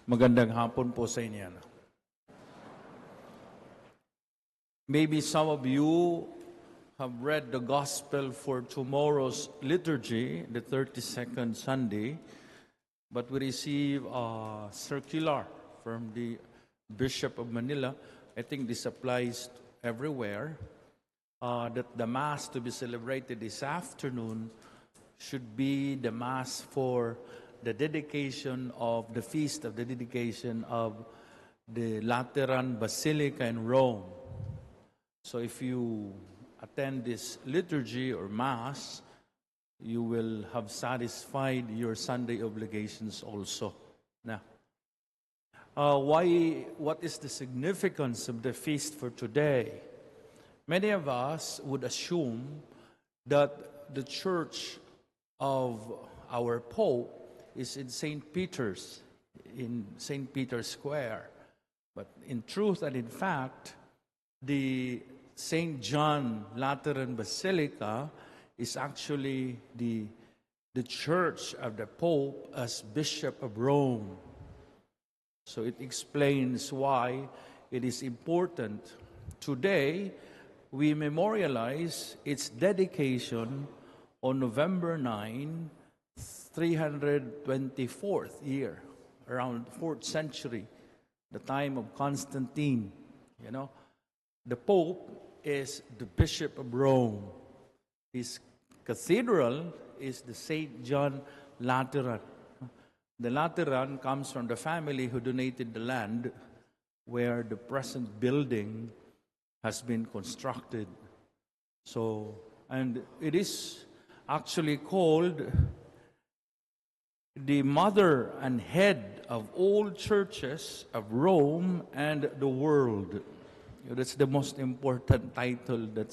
Magandang hapon po sa inyo. Maybe some of you have read the gospel for tomorrow's liturgy, the 32nd Sunday, but we receive a circular from the Bishop of Manila. I think this applies everywhere, that the Mass to be celebrated this afternoon should be the Mass for the dedication of the feast of the dedication of the Lateran Basilica in Rome. So if you attend this liturgy or Mass, you will have satisfied your Sunday obligations also. Now, what is the significance of the feast for today? Many of us would assume that the church of our Pope is in St. Peter's, in St. Peter's Square. But in truth and in fact, the St. John Lateran Basilica is actually the church of the Pope as Bishop of Rome. So it explains why it is important. Today, we memorialize its dedication on November 9, 324th year, around 4th century, the time of Constantine. The Pope is the Bishop of Rome. His cathedral is the St. John Lateran. The Lateran comes from the family who donated the land where the present building has been constructed. So, and it is actually called the mother and head of all churches of Rome and the world. That's the most important title that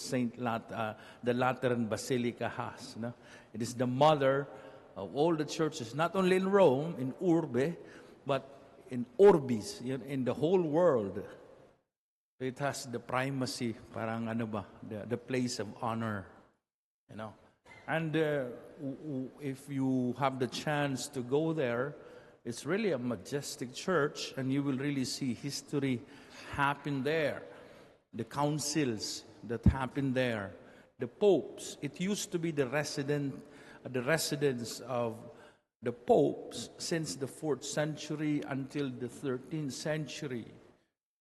the Lateran Basilica has. It is the mother of all the churches, not only in Rome, in Urbe, but in Orbis, in the whole world. It has the primacy, parang the place of honor. And if you have the chance to go there, it's really a majestic church, and you will really see history happen there. The councils that happen there, the popes. It used to be the residence of the popes since the 4th century until the 13th century,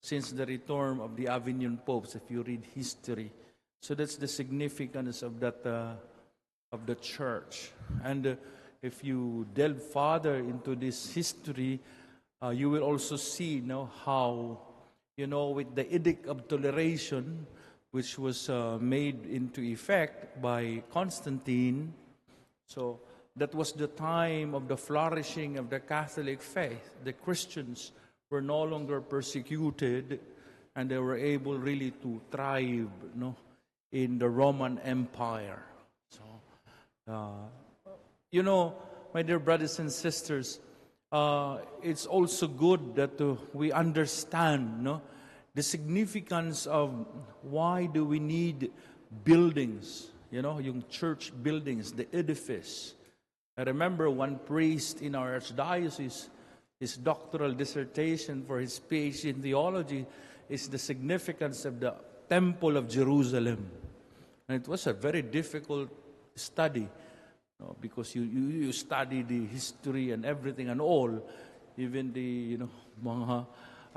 since the return of the Avignon popes, if you read history. So that's the significance of that of the church. And if you delve further into this history, you will also see how, with the Edict of Toleration, which was made into effect by Constantine, so that was the time of the flourishing of the Catholic faith. The Christians were no longer persecuted, and they were able really to thrive in the Roman Empire. My dear brothers and sisters, it's also good that we understand the significance of why do we need buildings, yung church buildings, the edifice. I remember one priest in our archdiocese, his doctoral dissertation for his PhD in theology is the significance of the Temple of Jerusalem. And it was a very difficult study, because you study the history and everything and all, even the mga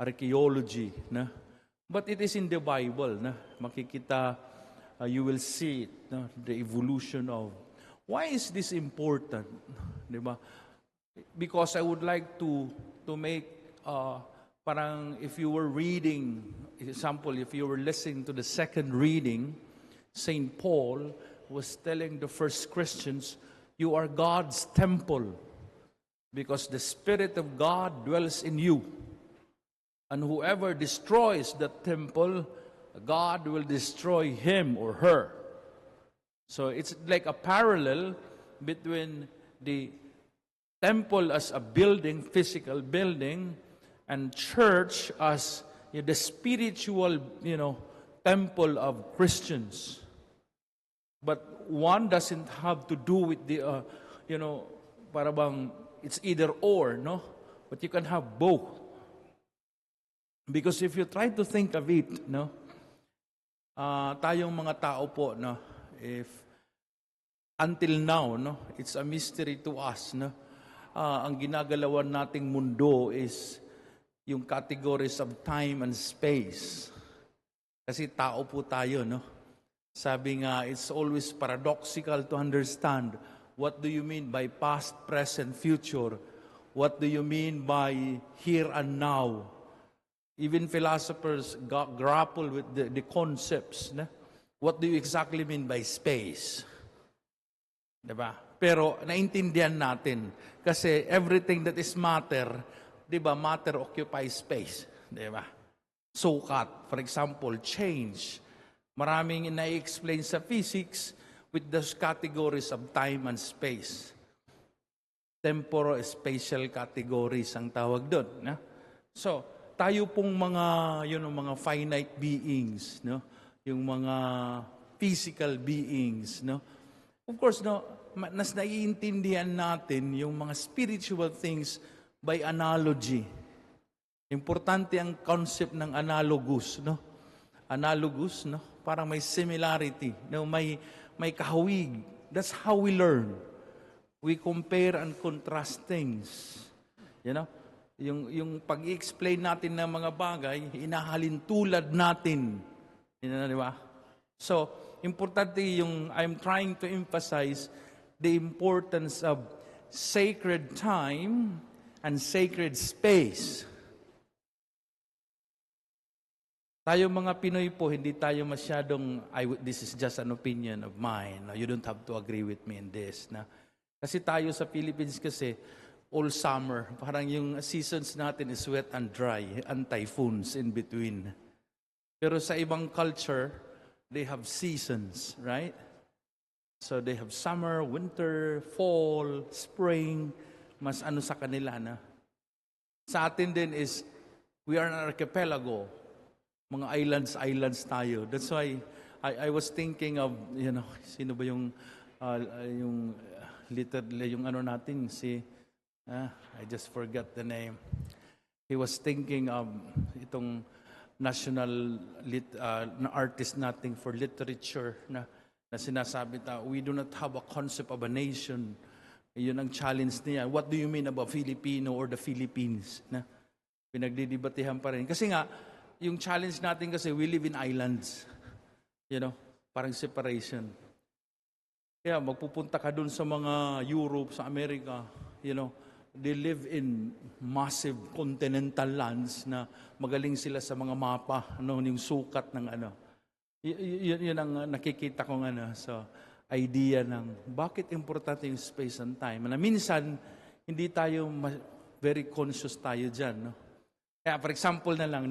archaeology. But it is in the Bible. Makikita, you will see it, the evolution of. Why is this important? Diba? Because I would like to make, parang if you were reading, example, if you were listening to the second reading, St. Paul was telling the first Christians, you are God's temple because the Spirit of God dwells in you. And whoever destroys the temple, God will destroy him or her. So it's like a parallel between the temple as a building, physical building, and church as the spiritual, temple of Christians. But one doesn't have to do with the, parabang it's either or, no? but you can have both. Because if you try to think of it, no, tayong mga tao po, no, if until now, no, it's a mystery to us, no, ang ginagalawan nating mundo is yung categories of time and space. Kasi tao po tayo, no? Sabi nga, it's always paradoxical to understand what do you mean by past, present, future? What do you mean by here and now? Even philosophers grapple with the concepts. No? What do you exactly mean by space? Diba? Pero naintindihan natin kasi everything that is matter, diba, matter occupies space. Diba? Sukat, for example, change. Maraming na-explain sa physics with those categories of time and space. Temporo-spatial categories ang tawag doon. No? So, tayo pong mga, mga finite beings, no? Yung mga physical beings, no? Of course, no, mas naiintindihan natin yung mga spiritual things by analogy. Importante ang concept ng analogous, no? Analogous, no? Parang may similarity, no? May kahawig. That's how we learn. We compare and contrast things. You know? Yung pag-i-explain natin ng mga bagay, inahalin tulad natin. Di ba? So, importante yung I'm trying to emphasize the importance of sacred time and sacred space. Tayo mga Pinoy po, hindi tayo masyadong, this is just an opinion of mine. No? You don't have to agree with me in this. Na? Kasi tayo sa Philippines kasi, all summer, parang yung seasons natin is wet and dry, and typhoons in between. Pero sa ibang culture, they have seasons, right? So they have summer, winter, fall, spring, mas ano sa kanila na. Sa atin din is, we are an archipelago. Mga islands tayo. That's why I was thinking of, sino ba yung ano natin, I just forgot the name. He was thinking of itong national artist natin for literature na sinasabi we do not have a concept of a nation. Yun ang challenge niya. What do you mean about Filipino or the Philippines? Na pinagdidebatehan pa rin. Kasi nga, yung challenge natin kasi we live in islands. Parang separation. Kaya magpupunta ka dun sa mga Europe, sa Amerika, they live in massive continental lands na magaling sila sa mga mapa, yung sukat ng Yun ang nakikita ko so idea ng bakit importante yung space and time. Na minsan, hindi tayo very conscious tayo dyan. No? Kaya for example na lang,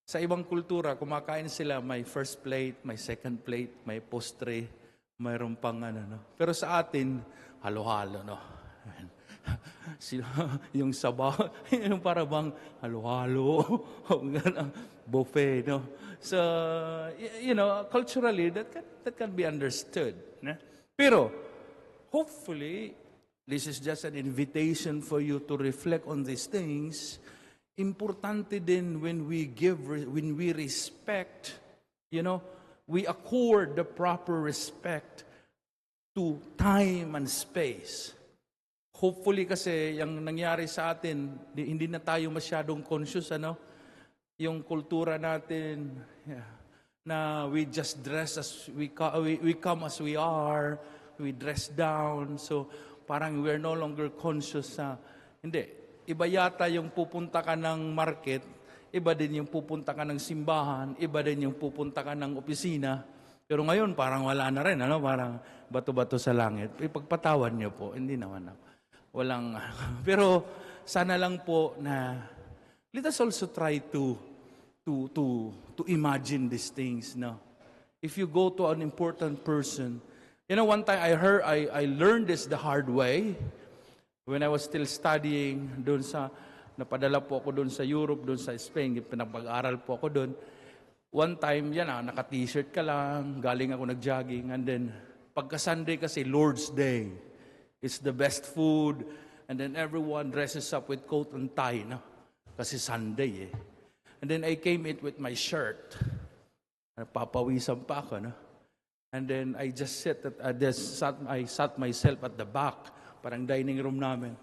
sa ibang kultura, kumakain sila, may first plate, may second plate, may postre, mayroon pang Pero sa atin, halo-halo, no? Yung sabaw, yung para bang halo-halo, buffet, no? So, culturally, that can be understood. No? Pero, hopefully, this is just an invitation for you to reflect on these things. Importante din when we respect, we accord the proper respect to time and space. Hopefully kasi yung nangyari sa atin, hindi na tayo masyadong conscious, yung kultura natin, na we just dress as we come as we are, we dress down, so parang we're no longer conscious hindi. Iba yata yung pupunta ka ng market, iba din yung pupunta ka ng simbahan, iba din yung pupunta ka ng opisina. Pero ngayon, parang wala na rin, parang bato-bato sa langit. Ipagpatawan niyo po, hindi naman ako. Walang, pero sana lang po na, let us also try to imagine these things, If you go to an important person, one time I learned this the hard way, when I was still studying napadala po ako doon sa Europe, doon sa Spain, pinapag-aral po ako doon. One time, naka-t-shirt ka lang, galing ako nag-jogging, and then, pagka-Sunday kasi, Lord's Day. It's the best food, And then everyone dresses up with coat and tie, no? Kasi Sunday, eh. And then I came in with my shirt. Papawisan pa ako, no? And then I just I sat myself at the back, parang dining room namin.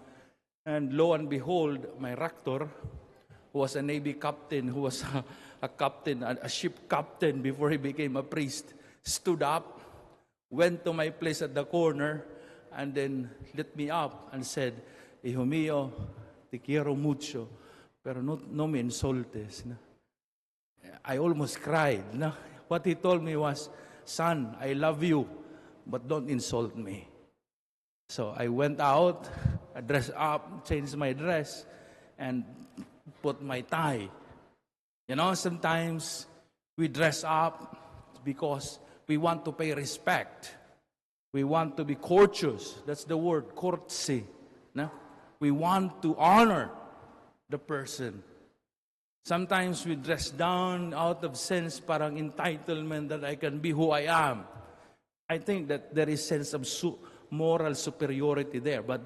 And lo and behold, my rector, who was a Navy captain, who was a captain, a ship captain before he became a priest, stood up, went to my place at the corner, and then lit me up and said, "Hijo mío, te quiero mucho, pero no me insultes." No? I almost cried. No? What he told me was, "Son, I love you, but don't insult me." So I went out, I dressed up, changed my dress, and put my tie. You know, sometimes we dress up because we want to pay respect. We want to be courteous. That's the word, courtesy. No? We want to honor the person. Sometimes we dress down out of sense, parang entitlement that I can be who I am. I think that there is sense of moral superiority there. But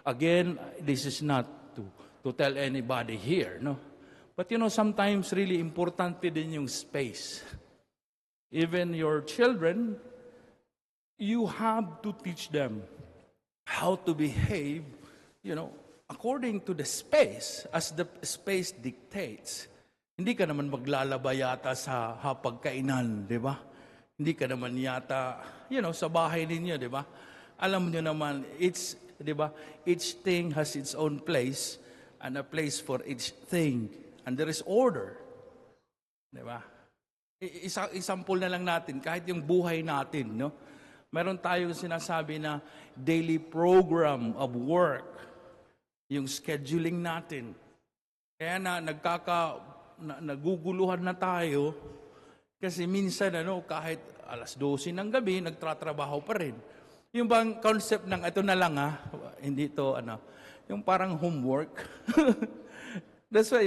again, this is not to tell anybody here, no? But you know, sometimes really importante din yung space. Even your children, you have to teach them how to behave, you know, according to the space, as the space dictates. Hindi ka naman maglalaba yata sa hapagkainan, di ba? Hindi ka naman yata, you know, sa bahay ninyo, di ba? Alam niyo naman, di ba? Each thing has its own place and a place for each thing. And there is order. Di ba? Example na lang natin, kahit yung buhay natin, no? Meron tayong sinasabi na daily program of work, yung scheduling natin. Kaya naguguluhan na tayo kasi minsan kahit alas 12 ng gabi, nagtatrabaho pa rin. Yung bang concept ng ito na lang hindi to yung parang homework. That's why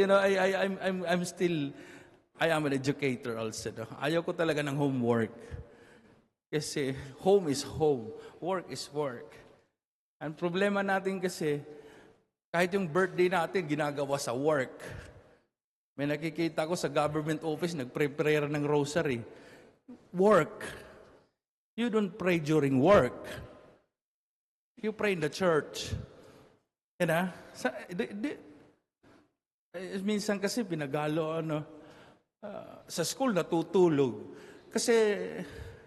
I am an educator also. No? Ayaw ko talaga ng homework. Kasi home is home, work is work. Ang problema natin kasi, kahit yung birthday natin, ginagawa sa work. May nakikita ko sa government office, nagpre-prayer ng rosary. Work. You don't pray during work. You pray in the church. Yan minsan kasi pinagalo, sa school natutulog. Kasi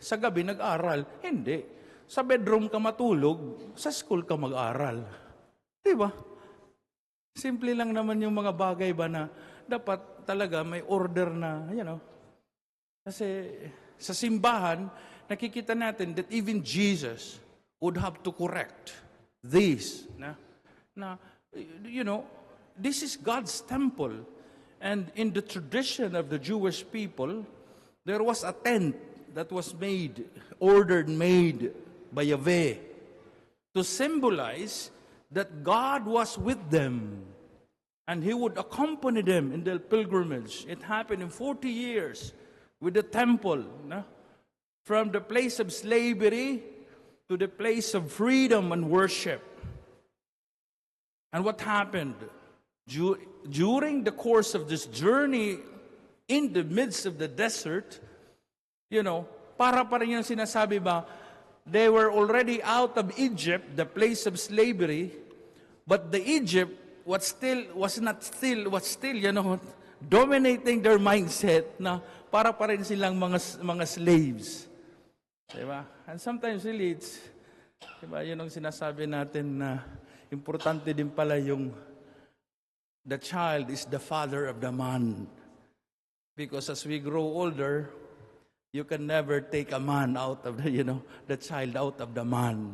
sa gabi nag-aral. Hindi. Sa bedroom ka matulog, sa school ka mag-aral. Di ba? Simple lang naman yung mga bagay ba na dapat talaga may order na, Kasi sa simbahan, nakikita natin that even Jesus would have to correct this. This is God's temple. And in the tradition of the Jewish people, there was a tent that was made by Yahweh to symbolize that God was with them and He would accompany them in their pilgrimage. It happened in 40 years with the temple, from the place of slavery to the place of freedom and worship. And what happened? During the course of this journey in the midst of the desert, para pa rin yung sinasabi ba, they were already out of Egypt, the place of slavery, but the Egypt was still dominating their mindset na para pa rin silang mga slaves. Diba? And sometimes really it's, yun ang sinasabi natin na importante din pala yung the child is the father of the man. Because as we grow older, you can never take a man out of the child out of the man.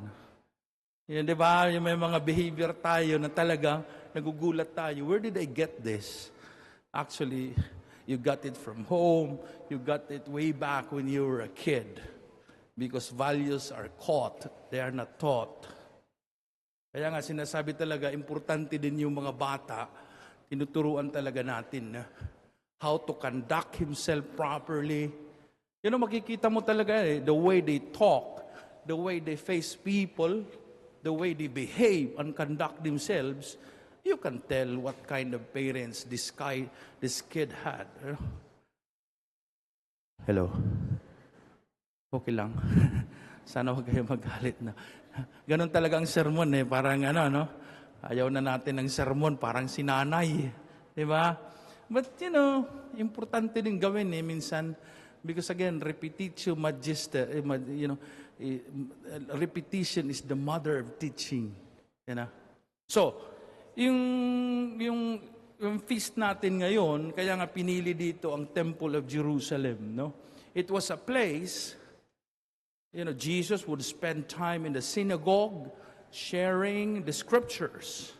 Yun, di ba? Yung may mga behavior tayo na talaga nagugulat tayo. Where did I get this? Actually, you got it from home. You got it way back when you were a kid. Because values are caught. They are not taught. Kaya nga sinasabi talaga, importante din yung mga bata. Tinuturuan talaga natin how to conduct himself properly. Makikita mo talaga the way they talk, the way they face people, the the way they behave and conduct themselves, you can tell what kind of parents this kid had. Hello? Okay lang. Sana huwag kayo magalit na. Ganon talaga ang sermon parang ayaw na natin ng sermon, parang sinanay. Di ba? But importante din gawin minsan, because again, repetitio magister, repetition is the mother of teaching. So, yung feast natin ngayon, kaya nga pinili dito ang Temple of Jerusalem, no? It was a place, Jesus would spend time in the synagogue sharing the scriptures.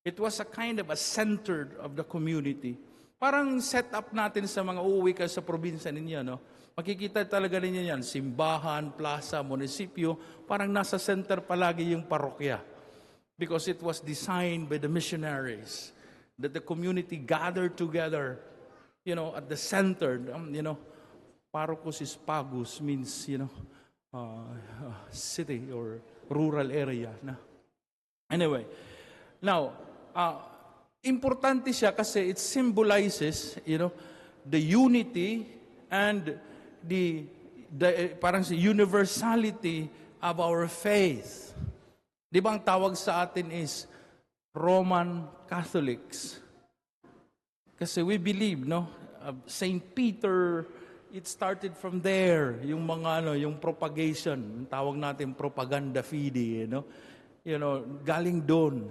It was a kind of a center of the community. Parang set up natin sa mga uuwi ka sa probinsya ninyo, no? Makikita talaga ninyo yan, simbahan, plaza, munisipyo, parang nasa center palagi yung parokya. Because it was designed by the missionaries, that the community gathered together, at the center, parocus is pagus, means, city or rural area. Anyway, now, importante siya kasi it symbolizes, the unity and the parang universality of our faith. Di ba ang tawag sa atin is Roman Catholics? Kasi we believe, Saint Peter, it started from there, yung mga yung propagation, yung tawag natin propaganda fide, galing doon.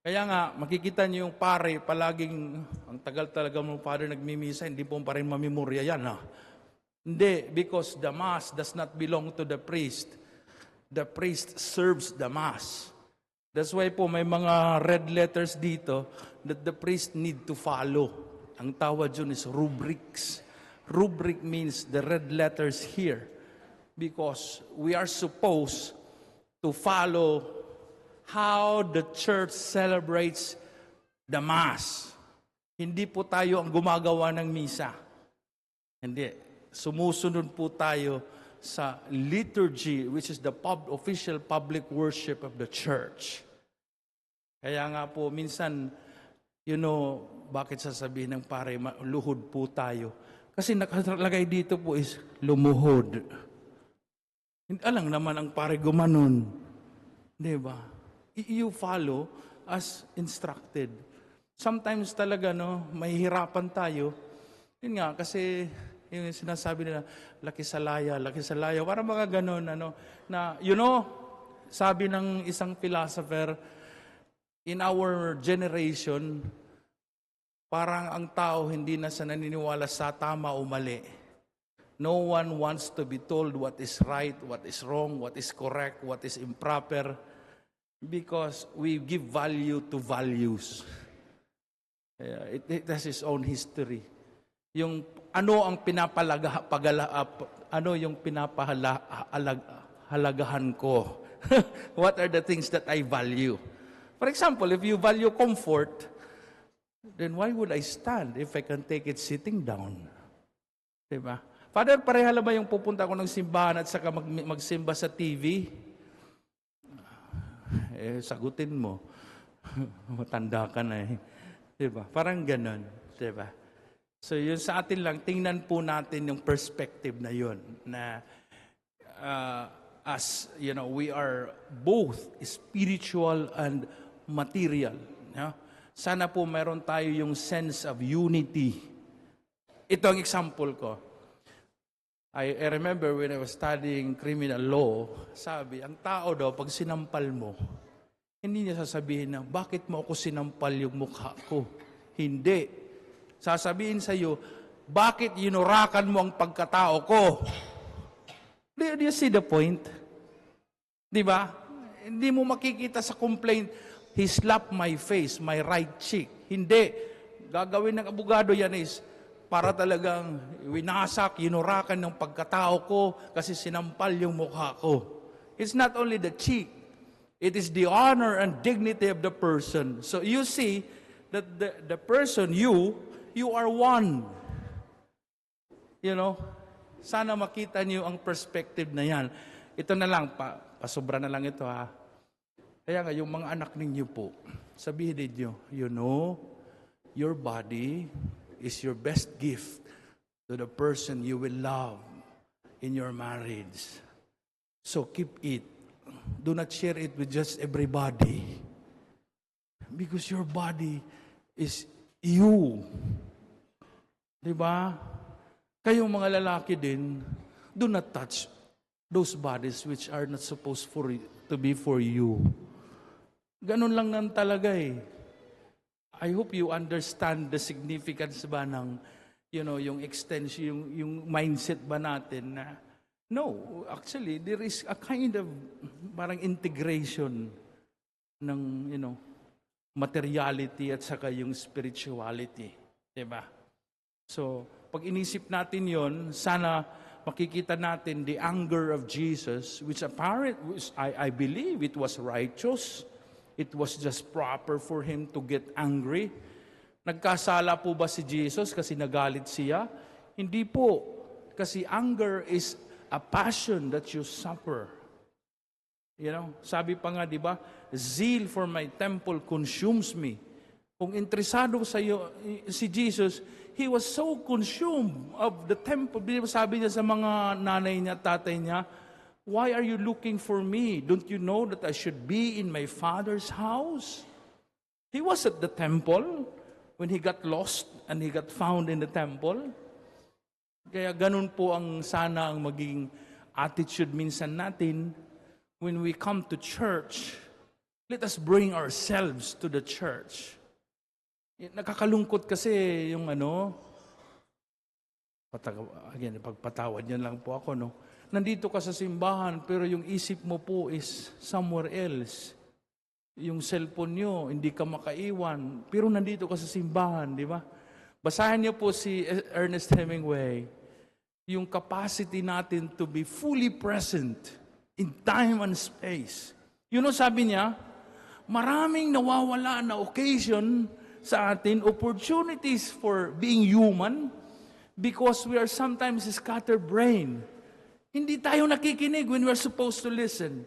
Kaya nga, makikita niyo yung pare, palaging, ang tagal talaga ng pare nagmimisa, hindi po pa rin mamemorya yan, Hindi, because the Mass does not belong to the priest. The priest serves the Mass. That's why po may mga red letters dito that the priest need to follow. Ang tawag dyan is rubrics. Rubric means the red letters here because we are supposed to follow how the church celebrates the Mass. Hindi po tayo ang gumagawa ng misa. Hindi. Sumusunod po tayo sa liturgy, which is the official public worship of the church. Kaya nga po, minsan, bakit sasabihin ng pare, luhod po tayo? Kasi nakalagay dito po is lumuhod. Alam naman ang pare gumanon. Di ba? You follow as instructed. Sometimes talaga, mahihirapan tayo. Yun nga, kasi yung sinasabi nila, laki sa laya. Parang mga ganon, na, sabi ng isang philosopher, in our generation, parang ang tao hindi na sa naniniwala sa tama o mali. No one wants to be told what is right, what is wrong, what is correct, what is improper, because we give value to values. It has its own history. Yung ano ang yung pinapahalagahan ko? What are the things that I value? For example, if you value comfort, then why would I stand if I can take it sitting down? Diba? Father, pareha ba yung pupunta ko ng simbahan at saka magsimba sa TV? Sagutin mo. Matanda ka na Diba? Parang ganon. Diba? So yun sa atin lang, tingnan po natin yung perspective na yun. Na as, we are both spiritual and material. Sana po meron tayo yung sense of unity. Ito ang example ko. I remember when I was studying criminal law, sabi, ang tao daw, pag sinampal mo, hindi niya sasabihin na, bakit mo ako sinampal yung mukha ko? Hindi. Sasabihin sa iyo, bakit inurakan mo ang pagkatao ko? Do you see the point? Di ba? Hindi mo makikita sa complaint, he slapped my face, my right cheek. Hindi. Gagawin ng abogado yan is, para talagang winasak, inurakan ng pagkatao ko kasi sinampal yung mukha ko. It's not only the cheek. It is the honor and dignity of the person. So you see that the person, you are one. Sana makita niyo ang perspective na yan. Ito na lang, pasobra na lang ito Kaya nga, yung mga anak ninyo po, sabihin ninyo, you know, your body is your best gift to the person you will love in your marriage. So keep it. Do not share it with just everybody. Because your body is you. Diba? Kayong mga lalaki din, do not touch those bodies which are not supposed to be for you. Ganun lang nan talaga eh. I hope you understand the significance ba ng, yung extension, yung mindset ba natin na, no, actually, there is a kind of parang integration ng, materiality at saka yung spirituality. Diba? So, pag inisip natin yon, sana makikita natin the anger of Jesus, which I believe it was righteous. It was just proper for him to get angry. Nagkasala po ba si Jesus kasi nagalit siya? Hindi po. Kasi anger is a passion that you suffer. Sabi pa nga, di ba? Zeal for my temple consumes me. Kung interesado sa iyo si Jesus, he was so consumed of the temple. Sabi niya sa mga nanay niya, tatay niya, why are you looking for me? Don't you know that I should be in my Father's house? He was at the temple when he got lost and he got found in the temple. Kaya ganun po ang sana ang maging attitude minsan natin when we come to church. Let us bring ourselves to the church. Nakakalungkot kasi yung pagpatawad niyan lang po ako, nandito ka sa simbahan, pero yung isip mo po is somewhere else. Yung cellphone nyo, hindi ka makaiwan, pero nandito ka sa simbahan, di ba? Basahin niyo po si Ernest Hemingway, yung capacity natin to be fully present in time and space. Sabi niya, maraming nawawala na occasion sa atin, opportunities for being human, because we are sometimes scatterbrained. Hindi tayo nakikinig when we are supposed to listen.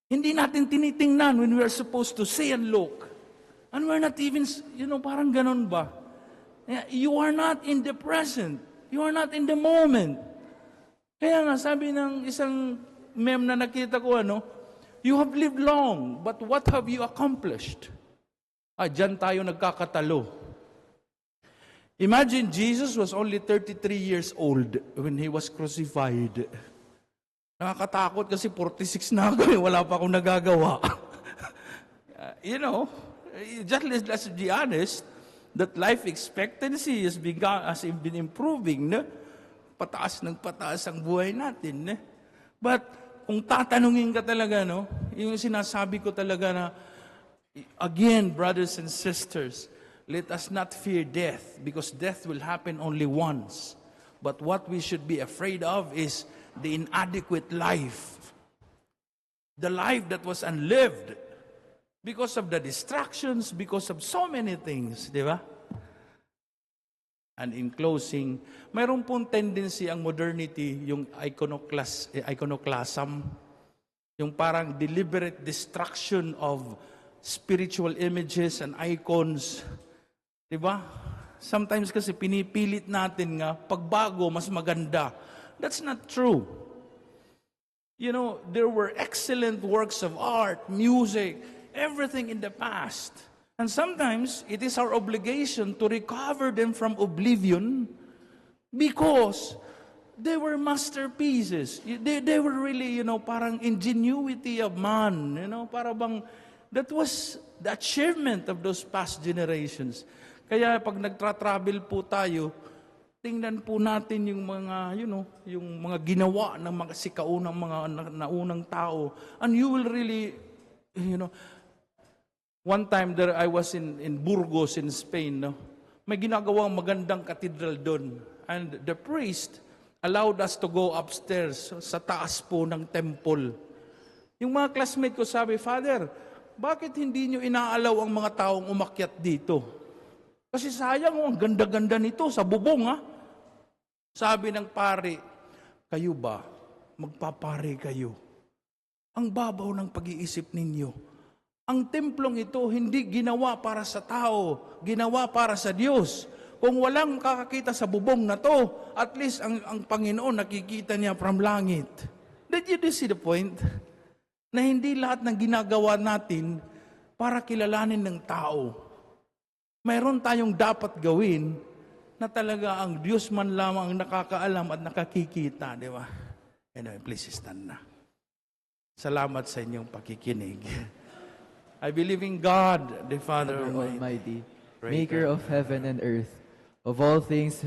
Hindi natin tinitingnan when we are supposed to see and look. And we're not even, parang ganun ba? You are not in the present. You are not in the moment. Kaya nga, sabi ng isang meme na nakita ko, you have lived long, but what have you accomplished? Diyan tayo nagkakatalo. Imagine Jesus was only 33 years old when he was crucified. Nakakatakot kasi 46 na ako, wala pa akong nagagawa. Let's be honest, that life expectancy has been improving. Pataas ng pataas ang buhay natin. But kung tatanungin ka talaga, yung sinasabi ko talaga na, again, brothers and sisters, let us not fear death, because death will happen only once. But what we should be afraid of is the inadequate life. The life that was unlived because of the distractions, because of so many things, di ba? And in closing, mayroon pong tendency ang modernity, yung iconoclasm, yung parang deliberate destruction of spiritual images and icons. Diba? Sometimes kasi pinipilit natin nga, pagbago, mas maganda. That's not true. There were excellent works of art, music, everything in the past. And sometimes, it is our obligation to recover them from oblivion because they were masterpieces. They were really, parang ingenuity of man. That was the achievement of those past generations. Kaya pag nagtra-travel po tayo, tingnan po natin yung mga, yung mga ginawa ng mga sikaunang mga naunang tao. And you will really, one time there I was in Burgos in Spain, may ginagawang magandang cathedral doon. And the priest allowed us to go upstairs sa taas po ng temple. Yung mga classmate ko sabi, Father, bakit hindi nyo inaalaw ang mga taong umakyat dito? Kasi sayang, ang ganda-ganda nito sa bubong, ha? Sabi ng pare, kayo ba, magpapare kayo. Ang babaw ng pag-iisip ninyo. Ang templong ito hindi ginawa para sa tao, ginawa para sa Diyos. Kung walang kakakita sa bubong na to, at least ang Panginoon nakikita niya from langit. Did you see the point? Na hindi lahat ng ginagawa natin para kilalanin ng tao. Mayroon tayong dapat gawin na talaga ang Diyos man lamang ang nakakaalam at nakakikita, di ba? Anyway, please stand na. Salamat sa inyong pakikinig. I believe in God, the Father Almighty, Creator maker of heaven and earth, of all things